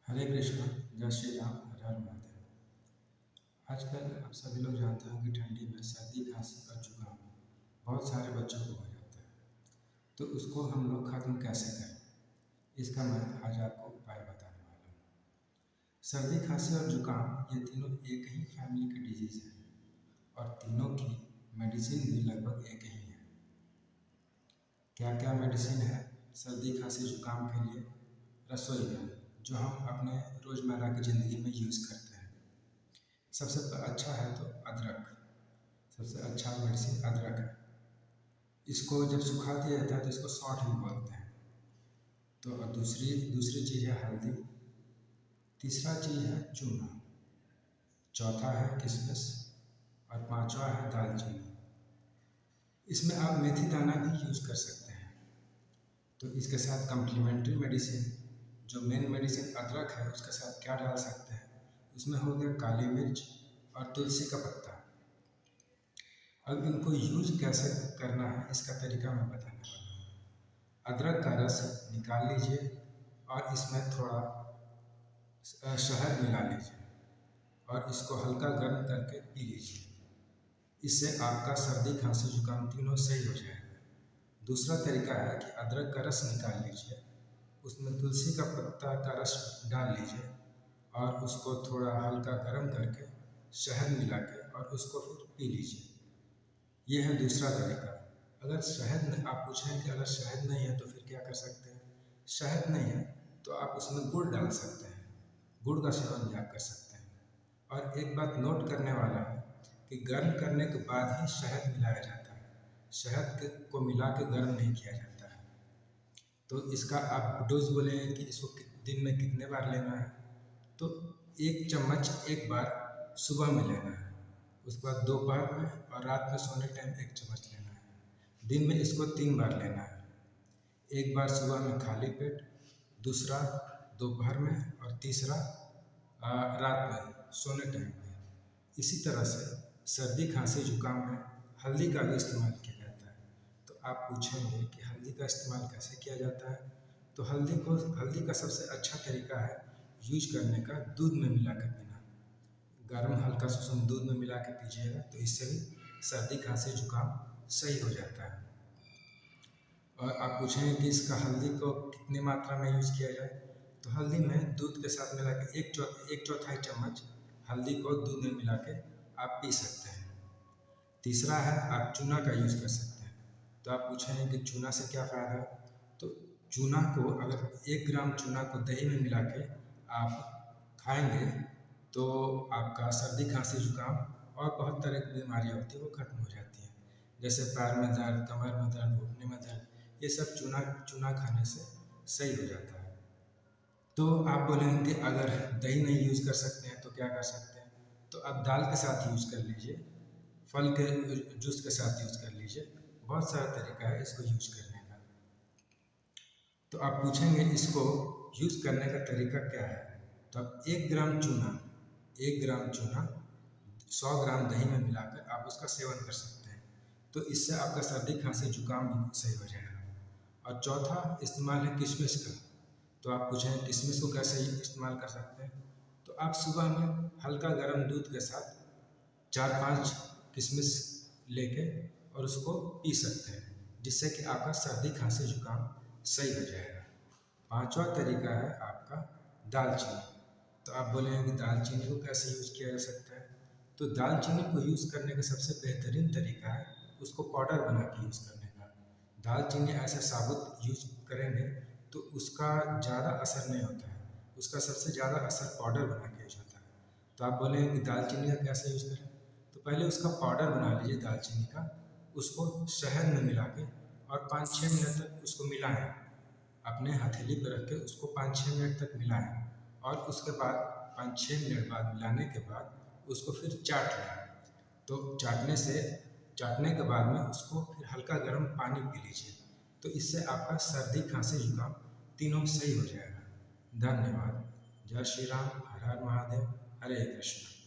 हरे कृष्णा। जय श्री राम। हर हर महादेव। आजकल आप सभी लोग जानते हो कि ठंडी में सर्दी खांसी और जुकाम बहुत सारे बच्चों को हो जाता है, तो उसको हम लोग खत्म कैसे करें, इसका मैं आज आपको उपाय बताने वाला हूँ। सर्दी खांसी और जुकाम ये तीनों एक ही फैमिली की डिजीज़ है और तीनों की मेडिसिन भी लगभग एक ही है। क्या क्या मेडिसिन है सर्दी खांसी जुकाम के लिए? रसोई में जो हम अपने रोज़मर्रा की ज़िंदगी में यूज़ करते हैं, सबसे अच्छा है तो अदरक। सबसे अच्छा मेडिसिन अदरक है। इसको जब सुखा दिया जाता है तो इसको सौंठ भी बोलते हैं। तो और दूसरी दूसरी चीज़ है हल्दी। तीसरा चीज़ है चूना। चौथा है किशमिश और पांचवा है दालचीनी। इसमें आप मेथी दाना भी यूज़ कर सकते हैं। तो इसके साथ कम्प्लीमेंट्री मेडिसिन, जो मेन मेडिसिन अदरक है, उसके साथ क्या डाल सकते हैं? उसमें हो गया काली मिर्च और तुलसी का पत्ता। अब इनको यूज कैसे करना है इसका तरीका मैं बताने वाला हूँ। अदरक का रस निकाल लीजिए और इसमें थोड़ा शहद मिला लीजिए और इसको हल्का गर्म करके पी लीजिए। इससे आपका सर्दी खांसी जुकाम तीनों सही हो जाएगा। दूसरा तरीका है कि अदरक का रस निकाल लीजिए, उसमें तुलसी का पत्ता का रस डाल लीजिए और उसको थोड़ा हल्का गर्म करके शहद मिला के और उसको फिर पी लीजिए। ये है दूसरा तरीका। अगर शहद आप पूछें कि अगर शहद नहीं है तो फिर क्या कर सकते हैं? शहद नहीं है तो आप उसमें गुड़ डाल सकते हैं। गुड़ का सेवन भी आप कर सकते हैं। और एक बात नोट करने वाला है कि गर्म करने के बाद ही शहद मिलाया जाता है। शहद को मिला के गर्म नहीं किया जाता है। तो इसका आप डोज बोले कि इसको दिन में कितने बार लेना है, तो 1 चम्मच एक बार सुबह में लेना है, उसके बाद दोपहर में और रात में सोने टाइम 1 चम्मच लेना है। दिन में इसको 3 बार लेना है। एक बार सुबह में खाली पेट, दूसरा दोपहर में और तीसरा रात में सोने टाइम पे। इसी तरह से सर्दी खांसी जुकाम में हल्दी का भी इस्तेमाल किया जाता है। तो आप पूछेंगे कि हल्दी का इस्तेमाल कैसे किया जाता है? तो हल्दी का सबसे अच्छा तरीका है यूज करने का दूध में मिला कर पीना। गर्म हल्का सुसुम दूध में मिला के पीजिएगा तो इससे भी सर्दी खांसी जुकाम सही हो जाता है। और आप पूछेंगे कि इसका हल्दी को कितनी मात्रा में यूज़ किया जाए? तो हल्दी में दूध के साथ मिला के एक चौथाई चम्मच हल्दी को दूध में मिला के आप पी सकते हैं। तीसरा है आप चूना का यूज़ कर सकते हैं। तो आप पूछेंगे कि चूना से क्या फ़ायदा? तो चूना को अगर 1 ग्राम चूना को दही में मिला के आप खाएंगे तो आपका सर्दी खांसी जुकाम और बहुत तरह की बीमारियाँ होती हैं वो खत्म हो जाती हैं। जैसे पैर में दर्द, कमर में दर्द, घुटने में दर्द, ये सब चूना खाने से सही हो जाता है। तो आप बोलेंगे कि अगर दही नहीं यूज़ कर सकते हैं तो क्या कर सकते हैं? तो आप दाल के साथ यूज़ कर लीजिए, फल के जूस के साथ यूज़ कर लीजिए। बहुत सारा तरीका है इसको यूज़ करने का। तो आप पूछेंगे इसको यूज़ करने का तरीका क्या है? तो आप 1 ग्राम चूना 100 ग्राम दही में मिलाकर आप उसका सेवन कर सकते हैं। तो इससे आपका सर्दी खांसी जुकाम भी सही हो जाएगा। और चौथा इस्तेमाल है किशमिश का। तो आप पूछें किशमिश को कैसे इस्तेमाल कर सकते हैं? तो आप सुबह में हल्का गर्म दूध के साथ 4-5 किशमिश लेके और उसको पी सकते हैं, जिससे कि आपका सर्दी खांसी जुकाम सही हो जाएगा। पांचवा तरीका है आपका दालचीनी। तो आप बोलेंगे कि दालचीनी को कैसे यूज़ किया जा सकता है? तो दालचीनी को यूज़ करने का सबसे बेहतरीन तरीका है उसको पाउडर बना के यूज़ करने का। दालचीनी ऐसे साबुत यूज़ करेंगे तो उसका ज़्यादा असर नहीं होता है, उसका सबसे ज़्यादा असर पाउडर बना के यूज़ होता है। तो आप बोलेंगे कि दालचीनी का कैसे यूज़ करें? तो पहले उसका पाउडर बना लीजिए दालचीनी का, उसको शहद में मिला के और 5-6 मिनट तक उसको मिलाएं। अपने हथेली पर रख के उसको 5-6 मिनट तक मिलाएं और उसके बाद 5-6 मिनट बाद मिलाने के बाद उसको फिर चाट लें। तो चाटने के बाद में उसको फिर हल्का गर्म पानी पी लीजिए। तो इससे आपका सर्दी खांसी जुकाम तीनों सही हो जाएगा। धन्यवाद। जय श्री राम। हर हर महादेव। हरे कृष्ण।